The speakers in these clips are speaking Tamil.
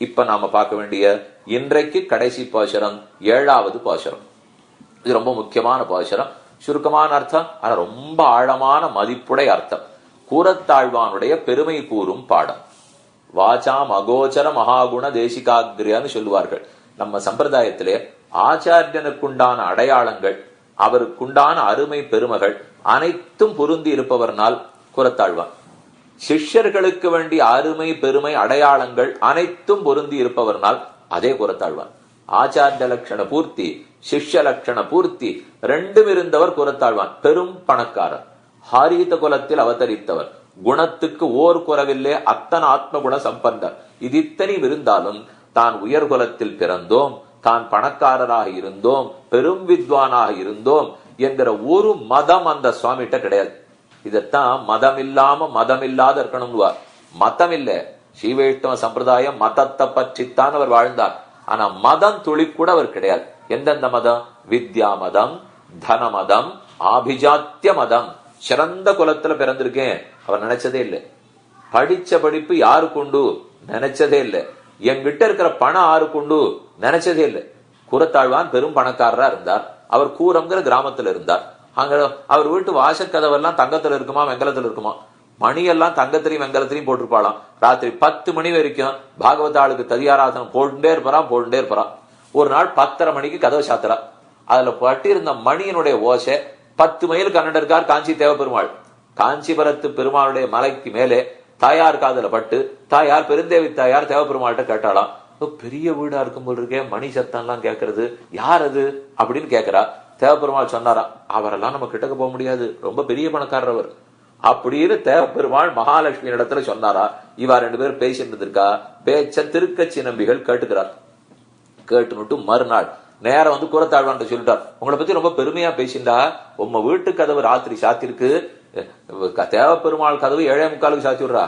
இப்ப நாம பார்க்க வேண்டிய இன்றைக்கு கடைசி பாசுரம் 7வது பாசுரம். இது ரொம்ப முக்கியமான பாசுரம். சுருக்கமான அர்த்தம், ஆனா ரொம்ப ஆழமான மதிப்புடைய அர்த்தம். கூரத்தாழ்வானுடைய பெருமை கூறும் பாடம். வாசாம் அகோச்சர மகாகுண தேசிகாகிரியான்னு சொல்லுவார்கள். நம்ம சம்பிரதாயத்திலே ஆச்சாரியனுக்குண்டான அடையாளங்கள், அவருக்குண்டான அருமை பெருமைகள் அனைத்தும் பொருந்தி இருப்பவர்னால் கூரத்தாழ்வான். சிஷ்யர்களுக்கு வேண்டிய அருமை பெருமை அடையாளங்கள் அனைத்தும் பொருந்தி இருப்பவர்னால் அதே கூரத்தாழ்வான். ஆச்சாரிய லட்சண பூர்த்தி, சிஷ்ய லட்சண பூர்த்தி ரெண்டும் இருந்தவர் கூரத்தாழ்வான். பெரும் பணக்காரர், ஹாரீத குலத்தில் அவதரித்தவர், குணத்துக்கு ஓர் குறவில்லை, அத்தனை ஆத்ம குண சம்பந்தர். இது இத்தனையும் இருந்தாலும் தான் உயர் குலத்தில் பிறந்தோம், தான் பணக்காரராக இருந்தோம், பெரும் வித்வானாக இருந்தோம் என்கிற ஒரு மதம் அந்த சுவாமிகிட்ட கிடையாது. இதத்தான் மதம் இல்லாம மதம் இல்லாத இருக்கணும்னுவா. மதம் இல்ல, ஸ்ரீவைஷ்ணவ சம்பிரதாயம் மதத்தை பற்றித்தான் அவர் வாழ்ந்தார். ஆனா மதம் துளி கூட அவர் கிடையாது. எந்தெந்த மதம்? வித்யா மதம், தன மதம், ஆபிஜாத்திய மதம். சிறந்த குலத்துல பிறந்திருக்கேன் அவர் நினைச்சதே இல்லை. படிச்ச படிப்பு யாரு கொண்டு நினைச்சதே இல்லை. என்கிட்ட இருக்கிற பணம் ஆறு கொண்டு நினைச்சதே இல்லை. கூரத்தாழ்வான் பெரும் பணக்காரரா இருந்தார். அவர் கூரம்ங்கிற கிராமத்துல இருந்தார். அங்க அவர் வீட்டு வாசக்கதவெல்லாம் தங்கத்துல இருக்குமா வெங்கலத்துல இருக்குமா? மணியெல்லாம் தங்கத்திலையும் வெங்கலத்திலையும் போட்டிருப்பாளாம். ராத்திரி 10 மணி வரைக்கும் பாகவத ஆளுக்கு ததியாராசனம் போட்டுட்டே இருப்பான். ஒரு நாள் 10:30 மணிக்கு கதவை சாத்துறா. அதுல பட்டிருந்த மணியினுடைய ஓசை 10 மைல் கன்னட இருக்கார் காஞ்சி தேவபெருமாள். காஞ்சிபுரத்து பெருமாளுடைய மலைக்கு மேலே தாயார் காதல பட்டு தாயார் பெருந்தேவி தாயார் தேவபெருமாள்கிட்ட கேட்டாளாம், பெரிய வீடா இருக்கும் போல் இருக்கே, மணி சத்தம் எல்லாம் கேட்கறது, யார் அது அப்படின்னு கேட்கிறா. தேவபெருமாள் சொன்னாரா, அவரெல்லாம் நம்ம கிட்டக்க போக முடியாது, ரொம்ப பெரிய பணக்காரர் அவர் அப்படின்னு தேவபெருமாள் மகாலட்சுமி இடத்துல சொன்னாரா. இவா 2 பேரும் பேசிட்டு இருக்கா. பேச்ச திருக்கச்சி நம்பிகள் கேட்டுக்கிறார். கேட்டுனுட்டு மறுநாள் நேரம் வந்து கூரத்தாழ்வான் சொல்லிட்டார், உங்களை பத்தி ரொம்ப பெருமையா பேசிண்டா, உங்க வீட்டு கதவு ராத்திரி சாத்திருக்கு, தேவபெருமாள் கதவு 7:45 சாத்தி விடுறா,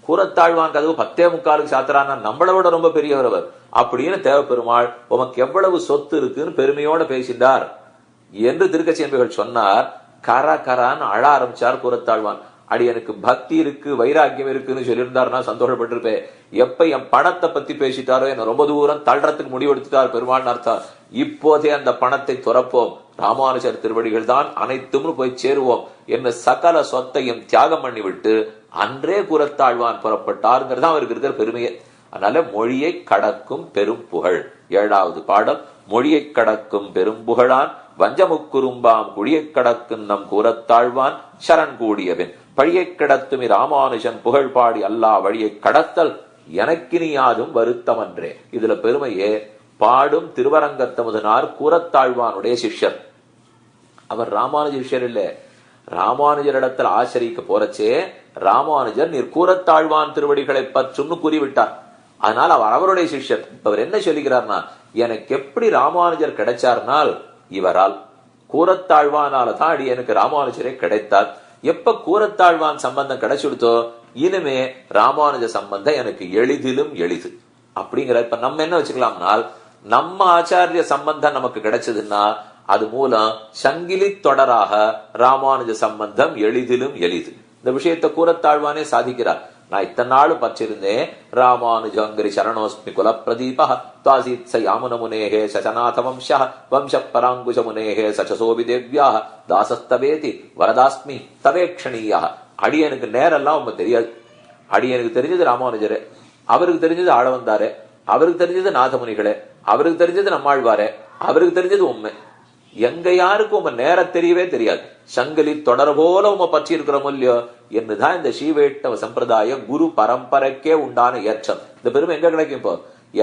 கூரத்தாழ்வான் கதவு 10:45 சாத்துறான்னா நம்மளை விட ரொம்ப பெரியவர் அவர் அப்படின்னு தேவபெருமாள் உமக்கு எவ்வளவு சொத்து இருக்குன்னு பெருமையோட பேசிட்டார் என்று திருக்கச்சி நம்பிகள் சொன்னார். கரான்னு அழ ஆரம்பிச்சார் கூரத்தாழ்வான். அடி எனக்கு பக்தி இருக்கு வைராக்கியம் இருக்குன்னு சொல்லியிருந்தாருன்னா சந்தோஷப்பட்டிருப்பேன். எப்ப என் பணத்தை பத்தி பேசிட்டாரோ என்ன ரொம்ப தூரம் தள்ளுறதுக்கு முடிவெடுத்துட்டார் பெருமாள் அர்த்தம். இப்போதே அந்த பணத்தை துறப்போம், ராமானுஜர் திருவடிகள் தான் அனைத்தும் போய் சேருவோம் என்ன சகல சொத்தையும் தியாகம் பண்ணி விட்டு அன்றே கூரத்தாழ்வான் புறப்பட்டாருங்கிறதா அவருக்கு இருக்கிற பெருமையே. அதனால மொழியை கடக்கும் பெரும் புகழ் 7வது பாடம். மொழியை கடக்கும் பெரும் புகழான் வஞ்சமுக்குறும்பாம் குழியை கடக்கும் நம் கூரத்தாழ்வான் சரண் கூடியவன் பழியை கடத்துமி ராமானுஜன் புகழ் பாடி அல்லா வழியை கடத்தல் எனக்கினியாதும் வருத்தமன்றே. இதுல பெருமையே பாடும் திருவரங்கத்தமுதனார் கூரத்தாழ்வானுடைய சிஷ்யர். அவர் ராமானுஜ சிஷ்யர் இல்ல. ராமானுஜரிடத்தில் ஆசிரிக்க போறச்சே ராமானுஜர் நீர் கூரத்தாழ்வான் திருவடிகளை பற்றும்னு கூறிவிட்டார். அதனால் அவர் அவருடைய சிஷ்யர். அவர் என்ன சொல்லுகிறார்னா, எனக்கு எப்படி ராமானுஜர் கிடைச்சார்னால் இவரால், கூரத்தாழ்வானால தான் அடி எனக்கு ராமானுஜரே கிடைத்தார். எப்ப கூரத்தாழ்வான் சம்பந்தம் கிடைச்சுடுத்தோ இனிமே ராமானுஜ சம்பந்தம் எனக்கு எளிதிலும் எளிது அப்படிங்கிற. இப்ப நம்ம என்ன வச்சுக்கலாம்னால், நம்ம ஆச்சாரிய சம்பந்தம் நமக்கு கிடைச்சதுன்னா அது மூலம் சங்கிலி தொடராக ராமானுஜ சம்பந்தம் எளிதிலும் எளிது. இந்த விஷயத்தை கூரத்தாழ்வானே சாதிக்கிறார். நான் இத்தனை நாள் பற்றிருந்தேன், ராமானுஜங்கரி சரணோஸ்மி குல பிரதீப தாசீத் யாமுன முனேகே சச்சநாத வம்ச வம்ச பராங்குஷ முனேகே சச்சசோபி தேவ்யா தாசஸ்தவேதி வரதாஸ்மி தவேக்ஷணீயா. அடியனுக்கு நேரெல்லாம் உங்க தெரியாது. அடியனுக்கு தெரிஞ்சது ராமானுஜரே, அவருக்கு தெரிஞ்சது ஆளவந்தாரே, அவருக்கு தெரிஞ்சது நாதமுனிகளே, அவருக்கு தெரிஞ்சது நம்மாழ்வாரே, அவருக்கு தெரிஞ்சது உண்மை. எங்க யாருக்கும் உங்க நேர தெரியவே தெரியாது. சங்கிலி தொடர் போல உங்க பற்றி இருக்கிறோம் இல்லையோ என்னதான் இந்த ஸ்ரீவைஷ்ணவ சம்பிரதாய குரு பரம்பரைக்கே உண்டான ஏற்றம். இந்த பெருமை எங்க கிடைக்கும்? இப்போ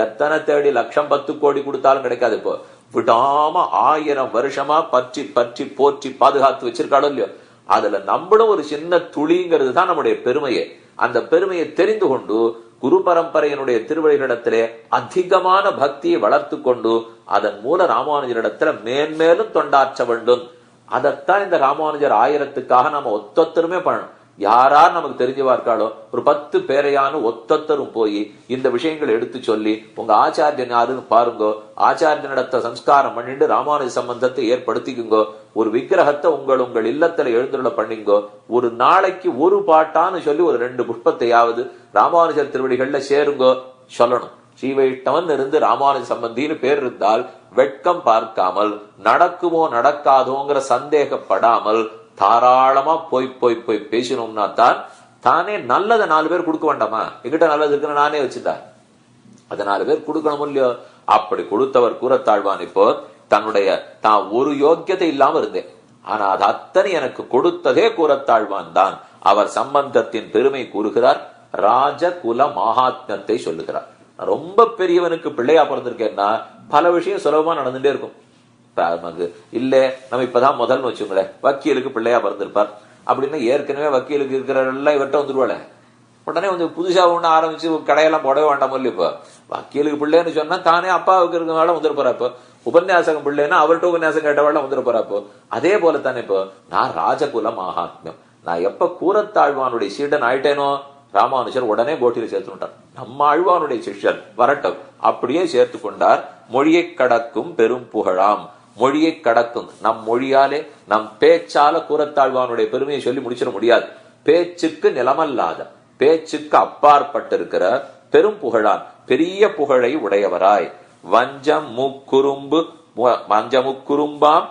எத்தனை தேடி லட்சம் 10 கோடி கொடுத்தாலும் கிடைக்காது. இப்போ விடாம 1000 வருஷமா பற்றி பற்றி போற்றி பாதுகாத்து வச்சிருக்காளோ இல்லையோ, அதுல நம்மளும் ஒரு சின்ன துளிங்கிறது தான் நம்முடைய பெருமையே. அந்த பெருமையை தெரிந்து கொண்டு குரு பரம்பரையினுடைய திருவடிகளிடத்திலே அதிகமான பக்தியை வளர்த்து கொண்டு அதன் மூல ராமானுஜரிடத்துல மேன்மேலும் தொண்டாற்ற வேண்டும். அதைத்தான் இந்த ராமானுஜர் 1000க்காக நாம ஒத்தொத்தருமே பண்ணணும். யாரார் நமக்கு தெரிஞ்சவா இருக்காளோ ஒரு 10 பேரையான ஒத்தொத்தரும் போய் இந்த விஷயங்களை எடுத்து சொல்லி உங்க ஆச்சாரியன் யாருன்னு பாருங்கோ, ஆச்சாரியனிடத்த சம்ஸ்காரம் பண்ணிட்டு ராமானுஜ சம்பந்தத்தை ஏற்படுத்திக்குங்கோ. ஒரு விக்கிரகத்தை உங்கள் இல்லத்துல எழுந்துள்ள பண்ணிங்கோ. ஒரு நாளைக்கு ஒரு பாட்டான்னு சொல்லி ஒரு 2 புஷ்பத்தையாவது ராமானுஜர் திருவடிகள்ல சேருங்கோ சொல்லணும். ஸ்ரீ வைஷ்ணவன் இருந்து ராமானுஜ சம்பந்தின்னு பேர் இருந்தால் வெட்கம் பார்க்காமல், நடக்குமோ நடக்காதோங்கிற சந்தேகப்படாமல் தாராளமா போய் போய் போய் பேசணும்னா தான் தானே நல்லதை 4 பேர் கொடுக்க வேண்டாமா? எங்கிட்ட நல்லது இருக்குன்னு நானே வச்சுட்டா அதை 4 பேர் கொடுக்கணும் இல்லையோ? அப்படி கொடுத்தவர் கூரத்தாழ்வான் இப்போ தன்னுடைய தான் ஒரு யோக்கியத்தை இல்லாம இருந்தேன், ஆனா அது அத்தனை எனக்கு கொடுத்ததே கூரத்தாழ்வான் தான். அவர் சம்பந்தத்தின் பெருமை கூறுகிறார், ராஜகுல மகாத்மியத்தை சொல்லுகிறார். ரொம்ப பெரியவனுக்கு பிள்ளையா பிறந்திருக்கேன்னா பல விஷயம் சுலபமா நடந்துட்டே இருக்கும். இல்ல நம்ம இப்பதான் முதல்னு வச்சுங்களேன், வக்கீலுக்கு பிள்ளையா பிறந்திருப்பார் அப்படின்னா ஏற்கனவே வக்கீலுக்கு இருக்கிறவெல்லாம் இவர்கிட்ட வந்துருவாளே, உடனே வந்து புதுசா ஒண்ணு ஆரம்பிச்சு கடையெல்லாம் போடவே வேண்டாமோ இல்ல. இப்ப வக்கீலுக்கு பிள்ளைன்னு சொன்னா தானே அப்பாவுக்கு இருக்கிறவங்க வந்துருப்பாரா? இப்போ உபன்யாசகம் பிள்ளைன்னா அவர்கிட்ட உபன்யாசம் கேட்டவாள் வந்துருப்பாரா? இப்போ அதே போல தானே இப்போ நான் ராஜகுல மகாத்மியம், நான் எப்ப கூரத்தாழ்வானுடைய சீடன் ஆயிட்டேனோ ராமானுஜர் உடனே போட்டியில சேர்த்துட்டார். நம்ம ஆழ்வானுடைய சிஷ்யர் வரட்டும் அப்படியே சேர்த்து கொண்டார். மொழியை கடக்கும் பெரும் புகழாம், மொழியை கடக்கும் நம் மொழியாலே நம் பேச்சால கூரத்தாழ்வானுடைய பெருமையை சொல்லி முடிச்சிட முடியாது. பேச்சுக்கு நிலமல்லாத, பேச்சுக்கு அப்பாற்பட்டிருக்கிற பெரும் புகழான், பெரிய புகழை உடையவராய், வஞ்சம் முக்குறும்பு வஞ்சமுக்குறும்பாம்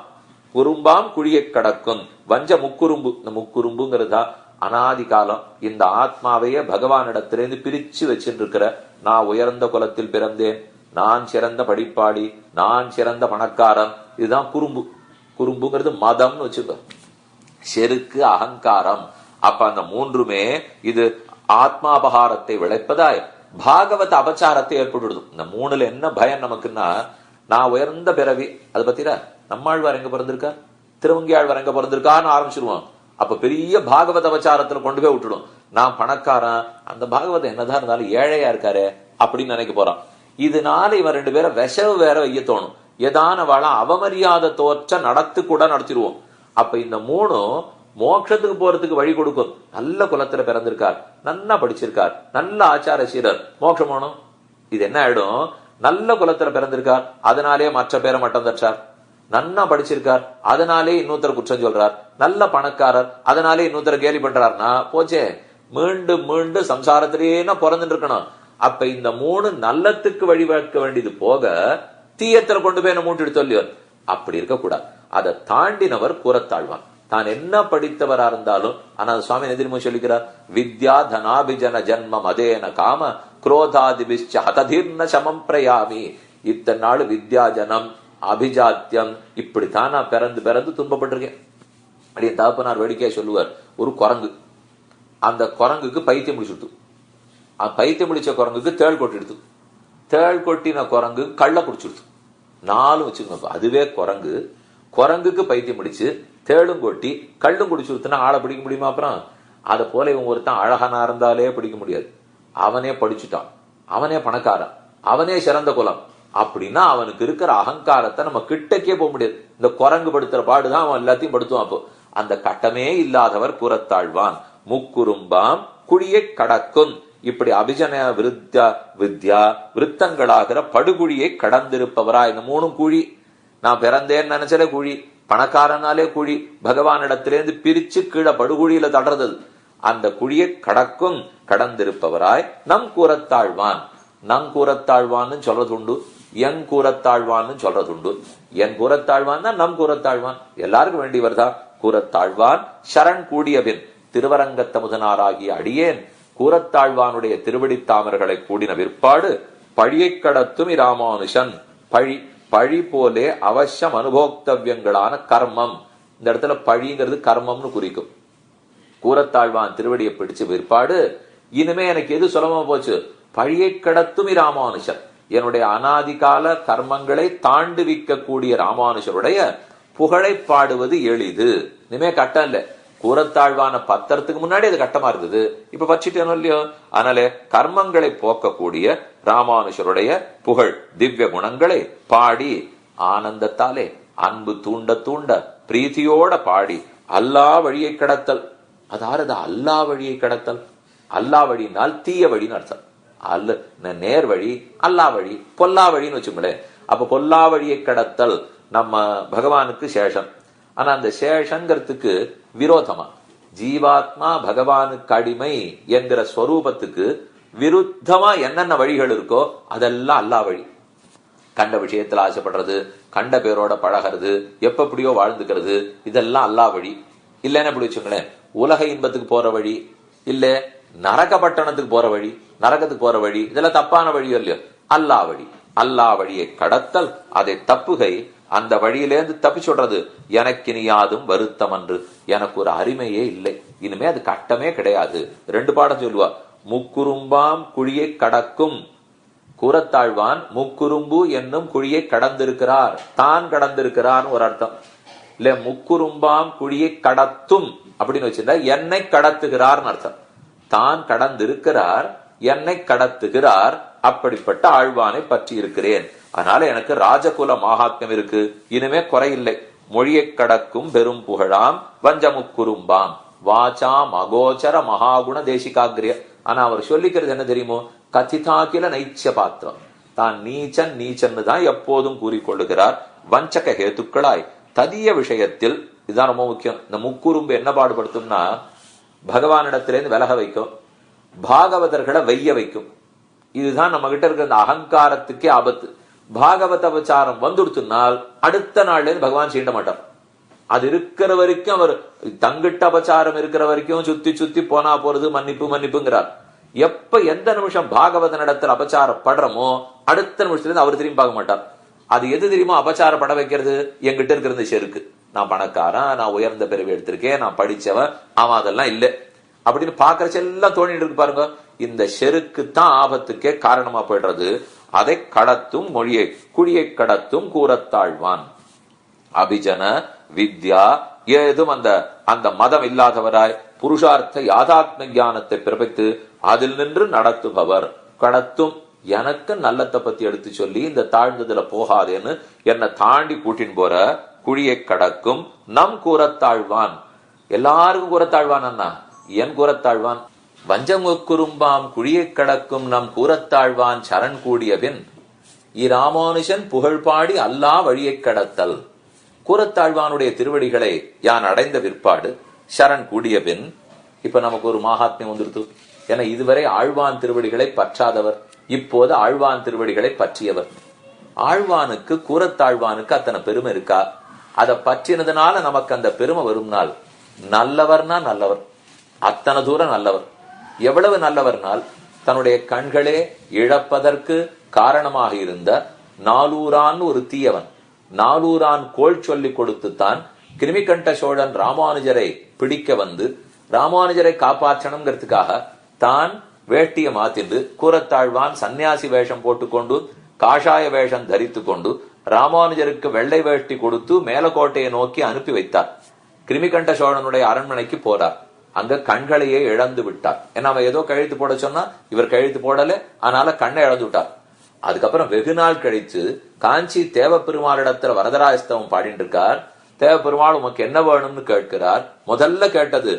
குறும்பாம் குழியை கடக்கும். வஞ்ச முக்குறும்பு, இந்த முக்குறும்புங்கிறதா அனாதி காலம் இந்த ஆத்மாவையே பகவானிடத்திலிருந்து பிரிச்சு வச்சுட்டு இருக்கிற, நான் உயர்ந்த குலத்தில் பிறந்தேன், நான் சிறந்த படிப்பாளி, நான் சிறந்த பணக்காரன், இதுதான் குறும்பு. குறும்புங்கிறது மதம்னு வச்சுக்கோ, செருக்கு, அகங்காரம். அப்ப அந்த மூன்றுமே இது ஆத்மாபகாரத்தை விளைப்பதாய் பாகவத அபச்சாரத்தை ஏற்படுது. இந்த மூணுல என்ன பயம் நமக்குன்னா, நான் உயர்ந்த பிறவி, அது பத்திரா நம்மாழ்வார் எங்க பிறந்திருக்கா, திருவங்கியாழ்வார் எங்க பிறந்திருக்கான்னு ஆரம்பிச்சிருவோம். அப்ப பெரிய பாகவத அபச்சாரத்துல கொண்டு போய் விட்டுடும். நான் பணக்காரன், அந்த பாகவதம் என்னதான் இருந்தாலும் ஏழையா இருக்காரு அப்படின்னு நினைக்க போறான். இதனால இவன் 2 பேரை விஷவு வேற வைய தோணும். ஏதான வாழ அவமரியாத தோற்ற நடத்து கூட நடத்திடுவோம். அப்ப இந்த மூணும் மோட்சத்துக்கு போறதுக்கு வழி கொடுக்கும். நல்ல குலத்துல பிறந்திருக்கார், நல்லா படிச்சிருக்கார், நல்ல ஆச்சார சீரர், மோட்சம் போகணும். இது என்ன ஆயிடும், நல்ல குலத்துல பிறந்திருக்கார் அதனாலே மற்ற பேரை மட்டம் தச்சார், நன்னா படிச்சிருக்கார் அதனாலே இன்னொருத்தர் குற்றம் சொல்றார், நல்ல பணக்காரர் அதனாலே இன்னொருத்தர் கேலி பண்றாருன்னா போச்சே, மீண்டும் மீண்டும் சம்சாரத்திலேயே பிறந்துட்டு இருக்கணும். அப்ப இந்த மூணு நல்லத்துக்கு வழிவகுக்க வேண்டியது போக தீயத்துல கொண்டு போய் என்ன மூட்டு சொல்லியவர். அப்படி இருக்க கூடாது. அதை தாண்டினவர் கூரத்தாழ்வான். தான் என்ன படித்தவரா இருந்தாலும், ஆனா சுவாமி எதிர்மோ சொல்லிக்கிறார், வித்யா தனாபிஜன ஜன்மம் அதேன காம குரோதாதிபிஷ்ச ஹததீர்ண சமம் பிரயாமி. இத்தனை நாள் வித்யா ஜனம் அபிஜாத்தியம் இப்படித்தான் நான் பிறந்து பிறந்து துன்பப்பட்டிருக்கேன். அப்படி தகப்பனார் வேடிக்கையா சொல்லுவார், ஒரு குரங்கு, அந்த குரங்குக்கு பைத்தியம் முடிச்சுடுத்து, பைத்தியம் முடிச்ச குரங்குக்கு தேள் கொட்டிடுத்து, தேள் கொட்டின குரங்கு கள்ள குடிச்சுடுத்து, 4 வச்சுக்கோங்க. அதுவே குரங்கு, குரங்குக்கு பைத்தியம் முடிச்சு தேளும் கொட்டி கள்ளும் குடிச்சுடுத்துனா ஆளை பிடிக்க முடியுமா? அப்புறம் அதை போல இவன் ஒருத்தன் அழகனா இருந்தாலே பிடிக்க முடியாது. அவனே படிச்சுட்டான், அவனே பணக்காரன், அவனே சிறந்த குலம் அப்படின்னா அவனுக்கு இருக்கிற அகங்காரத்தை நம்ம கிட்டக்கே போக முடியாது. இந்த குரங்கு படுத்துற பாடுதான் அவன் எல்லாத்தையும் படுத்துவான். அப்போ அந்த கட்டமே இல்லாதவர் கூரத்தாழ்வான். முக்குறும்பாம் குழியை கடக்கும். இப்படி அபிஜன வித்யா விருத்தங்களாகிற படுகுழியை கடந்திருப்பவரா. இந்த 3 குழி. நான் பிறந்தேன்னு நினைச்சாலே குழி, பணக்காரனாலே குழி, பகவானிடத்திலேருந்து பிரிச்சு கீழே படுகுழியில தடுறது. அந்த குழியை கடக்கும் கடந்திருப்பவராய் நம் கூரத்தாழ்வான். நம் கூரத்தாழ்வான்னு சொல்றது உண்டு, என் கூரத்தாழ்வான்னு சொல்றது உண்டு. என் கூரத்தாழ்வான் தான் நம் கூரத்தாழ்வான், எல்லாருக்கும் வேண்டியவர் தான் கூரத்தாழ்வான். சரண் கூடிய பின் திருவரங்கத்தமுதனாராகிய அடியேன் கூரத்தாழ்வானுடைய திருவடித்தாமர்களை கூடின விற்பாடு பழியை கடத்தும் இராமானுஷன். பழி, பழி போலே அவசியம் அனுபோக்தவியங்களான கர்மம். இந்த இடத்துல பழிங்கிறது கர்மம்னு குறிக்கும். கூரத்தாழ்வான் திருவடியை பிடிச்சு விற்பாடு இனிமே எனக்கு எது சுலபமா போச்சு, பழியை கடத்தும் இராமானுஷன். என்னுடைய அனாதிகால கர்மங்களை தாண்டுவிக்க கூடிய ராமானுஷருடைய புகழை பாடுவது எளிது. இனிமே கட்டம் இல்ல. கூரத்தாழ்வான பத்திரத்துக்கு முன்னாடி அது கட்டமா இருந்தது, இப்ப பச்சிட்டேனோ இல்லையோ. அதனால கர்மங்களை போக்கக்கூடிய ராமானுஷருடைய புகழ் திவ்ய குணங்களை பாடி ஆனந்தத்தாலே அன்பு தூண்ட தூண்ட பிரீத்தியோட பாடி அல்லா வழியை கடத்தல். அதாவது அல்லா வழியை கடத்தல், அல்லா வழினால் தீய வழின்னு அர்த்தம். நேர் வழி, அல்லா வழி, பொல்லா வழின்னு வச்சுங்களேன். அப்ப பொல்லா வழியை கடத்தல் நம்ம பகவானுக்கு சேஷம். ஆனா அந்த சேஷங்கிறதுக்கு விரோதமா ஜீவாத்மா பகவானுக்கு அடிமை என்கிற ஸ்வரூபத்துக்கு விருத்தமா என்னென்ன வழிகள் இருக்கோ அதெல்லாம் அல்லா வழி. கண்ட விஷயத்துல ஆசைப்படுறது, கண்ட பேரோட பழகிறது, எப்படியோ வாழ்ந்துக்கிறது, இதெல்லாம் அல்லா வழி. இல்லைன்னு எப்படி வச்சுங்களேன், உலக இன்பத்துக்கு போற வழி, இல்ல நரக பட்டணத்துக்கு போற வழி, நரகத்துக்கு போற வழி, இதெல்லாம் தப்பான வழியோ இல்லையோ, அல்லா வழி. அல்லா வழியை கடத்தல், அதை தப்புகை, அந்த வழியிலேருந்து தப்பி சொல்றது. எனக்கு இனியாதும் வருத்தம் என்று, எனக்கு ஒரு அருமையே இல்லை, இனிமே அது கட்டமே கிடையாது. 2 பாடம் சொல்லுவா. முக்குறும்பாம் குழியை கடக்கும் கூறத்தாழ்வான் முக்குறும்பு என்னும் குழியை கடந்திருக்கிறார், தான் கடந்திருக்கிறார் ஒரு அர்த்தம் இல்ல. முக்குறும்பாம் குழியை கடத்தும் அப்படின்னு வச்சிருந்தா என்னை கடத்துகிறார் அர்த்தம். தான் கடந்திருக்கிறார், என்னை கடத்துகிறார். அப்படிப்பட்ட ஆழ்வானை பற்றி இருக்கிறேன். அதனால எனக்கு ராஜகுல மகாத்மியம் இருக்கு, இனிமே குறையில்லை. மொழியை கடக்கும் பெரும் புகழாம் வஞ்சமுக்குறும்பாம் வாசாம் அகோச்சர மகாகுண தேசிகாகிரிய. ஆனா அவர் சொல்லிக்கிறது என்ன தெரியுமோ, கதிதாகில நைச்ச பாத்திரம். தான் நீச்சன் நீச்சன்னு தான் எப்போதும் கூறிக்கொள்ளுகிறார். வஞ்சக ஹேத்துக்களாய் ததிய விஷயத்தில், இதுதான் ரொம்ப முக்கியம். இந்த முக்குறும்பு என்ன பாடுபடுத்தும்னா, பகவானிடத்திலேருந்து விலக வைக்கும், பாகவதர்களை வெய்ய வைக்கும். இதுதான் நம்ம கிட்ட இருக்கிற இந்த அகங்காரத்துக்கே ஆபத்து. பாகவத அபச்சாரம் வந்துடுத்துனால் அடுத்த நாள்ல இருந்து பகவான் சீண்ட மாட்டார். அது இருக்கிற வரைக்கும், அவர் தங்கிட்ட அபச்சாரம் இருக்கிற வரைக்கும் சுத்தி சுத்தி போனா போறது மன்னிப்பு மன்னிப்புங்கிறார். எப்ப எந்த நிமிஷம் பாகவத நடத்துல அபச்சாரப்படுறமோ அடுத்த நிமிஷத்துல இருந்து அவர் திரும்பி பார்க்க மாட்டார். அது எது தெரியுமோ அபச்சாரப்பட வைக்கிறது, என்கிட்ட இருக்கிற செருக்கு. நான் பணக்காரன், நான் உயர்ந்த பிறவி எடுத்திருக்கேன், நான் படிச்சவன், அவன் அதெல்லாம் இல்லை அப்படின்னு பாக்குறச்சு எல்லாம் தோணிட்டு இருக்கு பாருங்க. இந்த செருக்கு தான் ஆபத்துக்கே காரணமா போயிடுறது. அதை கடத்தும் மொழியை குழியை கடத்தும் கூறத்தாழ்வான். அபிஜன வித்யா ஏதும் அந்த அந்த மதம் இல்லாதவராய் புருஷார்த்த யாதாத்ம ஞானத்தை பிறப்பித்து அதில் நின்று நடத்துபவர். கடத்தும், எனக்கு நல்லத்தை பத்தி எடுத்து சொல்லி இந்த தாழ்ந்ததுல போகாதேன்னு என்னை தாண்டி கூட்டின் போற குழியை கடக்கும் நம் கூறத்தாழ்வான். எல்லாருக்கும் கூறத்தாழ்வான் அண்ணா, என் கூறத்தாழ்வான். வஞ்சங்குறும்பாம் குழியை கடக்கும் நம் கூறத்தாழ்வான் சரண் கூடிய பின் இராமானுஷன் புகழ்பாடி அல்லா வழியை கடத்தல். கூறத்தாழ்வானுடைய திருவடிகளை யான் அடைந்த விற்பாடு சரண் கூடிய பின், இப்ப நமக்கு ஒரு மகாத்மியம் வந்துருத்து. ஏன்னா இதுவரை ஆழ்வான் திருவடிகளை பற்றாதவர், இப்போது ஆழ்வான் திருவடிகளை பற்றியவர். ஆழ்வானுக்கு கூறத்தாழ்வானுக்கு அத்தனை பெருமை இருக்கா? அதை பற்றினதுனால நமக்கு அந்த பெருமை வரும்னால், நல்லவர்னா நல்லவர், அத்தனை தூரம் நல்லவர். எவ்வளவு நல்லவர்னால், தன்னுடைய கண்களே இழப்பதற்கு காரணமாக இருந்த நாலூரான் ஒரு தீயவன், நாலூரான் கோள் சொல்லி கொடுத்துத்தான் கிருமிகண்ட சோழன் ராமானுஜரை பிடிக்க வந்து ராமானுஜரை காப்பாற்றணுங்கிறதுக்காக தான் வேட்டிய மாத்திண்டு கூறத்தாழ்வான் சன்னியாசி வேஷம் போட்டுக்கொண்டு காஷாய வேஷம் தரித்து கொண்டு ராமானுஜருக்கு வெள்ளை வேட்டி கொடுத்து மேலக்கோட்டையை நோக்கி அனுப்பி வைத்தார். கிருமிகண்ட சோழனுடைய அரண்மனைக்கு போறார். அங்க கண்களையே இழந்து விட்டார். ஏன்னா அவன் ஏதோ கழுத்து போட சொன்னா இவர் கழுத்து போடல, அதனால கண்ணை இழந்து விட்டார். அதுக்கப்புறம் வெகு நாள் கழிச்சு காஞ்சி தேவப்பெருமாளிடத்துல வரதராஜஸ்தவம் பாடிட்டு இருக்கார். தேவப்பெருமாள் உமக்கு என்ன வேணும்னு கேட்கிறார். முதல்ல கேட்டது,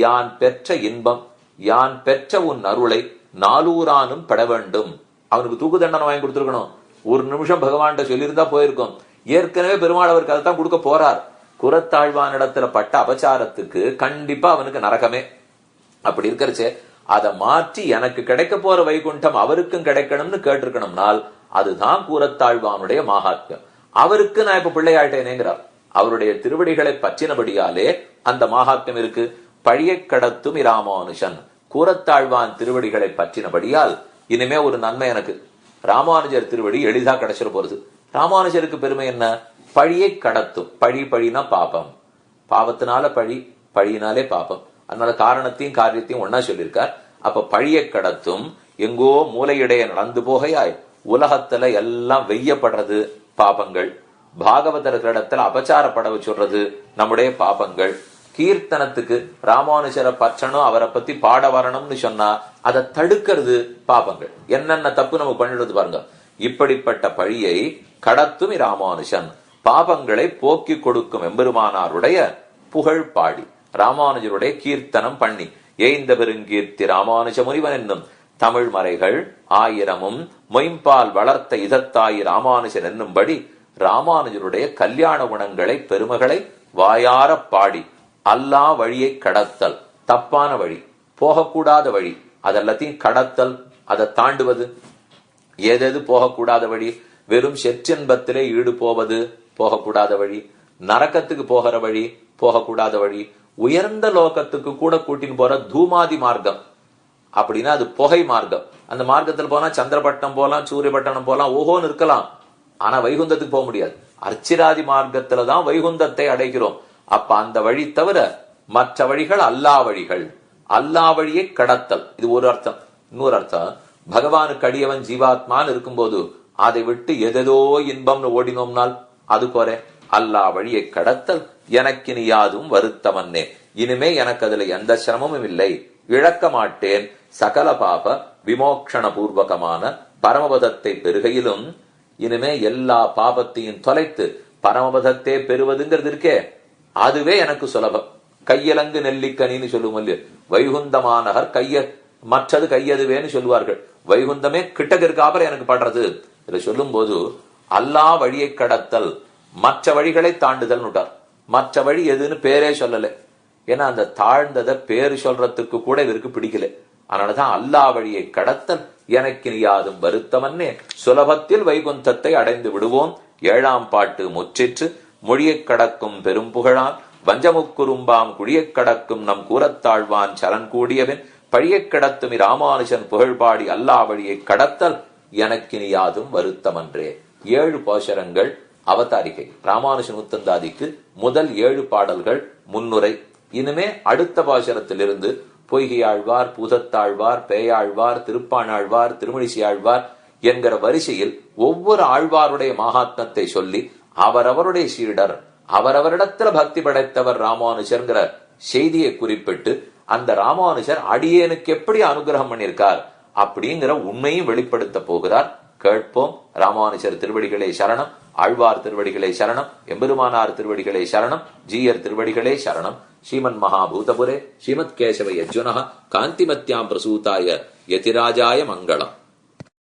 யான் பெற்ற இன்பம், யான் பெற்ற உன் அருளை நாலூரானும் பெற வேண்டும். அவனுக்கு தூக்கு தண்டனை வாங்கி கொடுத்துருக்கணும். ஒரு நிமிஷம் பகவான்கிட்ட சொல்லியிருந்தா போயிருக்கும். ஏற்கனவே பெருமாள் அவருக்கு அதைத்தான் கொடுக்க போறார். குரத்தாழ்வானிடத்துல பட்ட அபச்சாரத்துக்கு கண்டிப்பா அவனுக்கு நரகமே. அப்படி இருக்கிறச்சே அதை மாற்றி எனக்கு கிடைக்க போற வைகுண்டம் அவருக்கும் கிடைக்கணும்னு கேட்டிருக்கணும்னால் அதுதான் கூறத்தாழ்வானுடைய மகாத்மியம். அவருக்கு நான் இப்ப பிள்ளையாயிட்டேனேங்கிறார். அவருடைய திருவடிகளை பற்றினபடியாலே அந்த மகாத்மியம் இருக்கு. பழியை கடத்தும் இராமானுஷன் கூறத்தாழ்வான் திருவடிகளை பற்றினபடியால் இனிமே ஒரு நன்மை எனக்கு. ராமானுஜர் திருவடி எளிதா கிடைச்சிட போறது. ராமானுஜருக்கு பெருமை என்ன? பழியை கடத்தும். பழி பழினா பாபம், பாவத்தினால பழி, பழியினாலே பாபம். அதனால காரணத்தையும் காரியத்தையும் ஒன்னா சொல்லியிருக்கார். அப்ப பழியை கடத்தும், எங்கோ மூலையிடைய நடந்து போகையாய் உலகத்துல எல்லாம் வெய்யப்படுறது பாபங்கள், பாகவதர்களிடத்துல அபச்சாரப்பட வச்சுடுறது நம்முடைய பாபங்கள். கீர்த்தனத்துக்கு ராமானுஜரை பற்றணும், அவரை பத்தி பாட வரணும்னு சொன்னா அதை தடுக்கிறது பாபங்கள். என்னென்ன தப்பு நம்ம பண்ணிடுறது பாருங்க. இப்படிப்பட்ட பழியை கடத்தும் ராமானுஷன், பாபங்களை போக்கி கொடுக்கும் எம்பெருமானாருடைய புகழ் பாடி ராமானுஜருடைய கீர்த்தனம் பண்ணி ஏய்ந்த பெருங்கீர்த்தி ராமானுஜ முனிவன் என்னும் தமிழ் மறைகள் 1000 மொயம்பால் வளர்த்த இதத்தாயி ராமானுஜன் என்னும்படி ராமானுஜருடைய கல்யாண குணங்களை பெருமைகளை வாயார பாடி அல்லா வழியை கடத்தல், தப்பான வழி, போகக்கூடாத வழி, அதெல்லாத்தையும் கடத்தல், அதை தாண்டுவது. ஏதெது போகக்கூடாத வழி? வெறும் செற்றின்பத்திலே ஈடு போவது போகக்கூடாத வழி, நரக்கத்துக்கு போகிற வழி போகக்கூடாத வழி, உயர்ந்த லோகத்துக்கு கூட கூட்டின்னு போற தூமாதி மார்க்கம் அப்படின்னா அது புகை மார்க்கம். அந்த மார்க்கத்தில் போனா சந்திரபட்டம் போலாம், சூரியபட்டணம் போலாம், ஓஹோன்னு இருக்கலாம். ஆனா வைகுந்தத்துக்கு போக முடியாது. அர்ச்சிராதி மார்க்கத்துலதான் வைகுந்தத்தை அடைகிறோம். அப்ப அந்த வழி தவிர மற்ற வழிகள் அல்லா வழிகள். அல்லா வழியை கடத்தல், இது ஒரு அர்த்தம். இன்னொரு அர்த்தம், பகவானுக்கு அடியவன் ஜீவாத்மான்னு இருக்கும்போது அதை விட்டு எதோ இன்பம்னு ஓடினோம்னால் அது குறை. அல்லா வழியை கடத்தல் எனக்கு நீ யாதும் வருத்தமன்னே. இனிமே எனக்கு அதுல எந்த சிரமமும் இல்லை, இழக்க மாட்டேன். சகல பாப விமோக்ஷண பூர்வகமான பரமபதத்தை பெறுகையிலும் இனிமே எல்லா பாபத்தையும் தொலைத்து பரமபதத்தை பெறுவதுங்கிறது இருக்கே, அதுவே எனக்கு சுலபம். கையலங்கு நெல்லிக்கனின்னு சொல்லுவோம். வைகுந்தமானகர் மற்றது கையதுவேன்னு சொல்லுவார்கள். வைகுந்தமே கிட்டக்கு இருக்காப்பற எனக்கு படுறது. இதை சொல்லும் போது அல்லா வழியை கடத்தல், மற்ற வழிகளை தாண்டுதல் நுட்டார். மற்ற வழி எதுன்னு பேரே சொல்லல. ஏன்னா அந்த தாழ்ந்ததை பேரு சொல்றதுக்கு கூட இவருக்கு பிடிக்கல. அதனாலதான் அல்லா வழியை கடத்தல் எனக்கு நீ யாதும் வருத்தமன்னே, சுலபத்தில் வைகுந்தத்தை அடைந்து விடுவோம். 7ஆம் பாட்டு முற்றிற்று. மொழியைக் கடக்கும் பெரும் புகழான் வஞ்சமுக்குறும்பாம் குழியைக் கடக்கும் நம் கூறத்தாழ்வான் சரண் கூடியவன் பழியைக் கடத்தும் இராமானுஜன் புகழ்பாடி அல்லா வழியை கடத்தல் எனக்கு நீ யாதும் வருத்தமன்றே. 7 பாசுரங்கள் அவதாரிகை. ராமானுஜன் உத்தந்தாதிக்கு முதல் 7 பாடல்கள் முன்னுரை. இனிமே அடுத்த பாசுரத்திலிருந்து பொய்கையாழ்வார், பூதத்தாழ்வார், பேயாழ்வார், திருப்பாணாழ்வார், திருமழிசையாழ்வார் என்கிற வரிசையில் ஒவ்வொரு ஆழ்வாருடைய மகாத்மத்தை சொல்லி அவரவருடைய சீடர், அவரவரிடத்துல பக்தி படைத்தவர் ராமானுஜர்ங்கிற செய்தியை குறிப்பிட்டு அந்த ராமானுஜர் அடியேனுக்கு எப்படி அனுகிரகம் பண்ணியிருக்கார் அப்படிங்கிற உண்மையும் வெளிப்படுத்த போகிறார். கேட்போம். ராமானுஜர் திருவடிகளே சரணம், ஆழ்வார் திருவடிகளே சரணம், எம்பெருமானார் திருவடிகளே சரணம், ஜீயர் திருவடிகளே சரணம். ஸ்ரீமன் மகாபூதபுரே ஸ்ரீமத் கேசவ யஜ்ஜுனः காந்திமத்யாம் பிரசூதாய யதிராஜாய மங்களம்.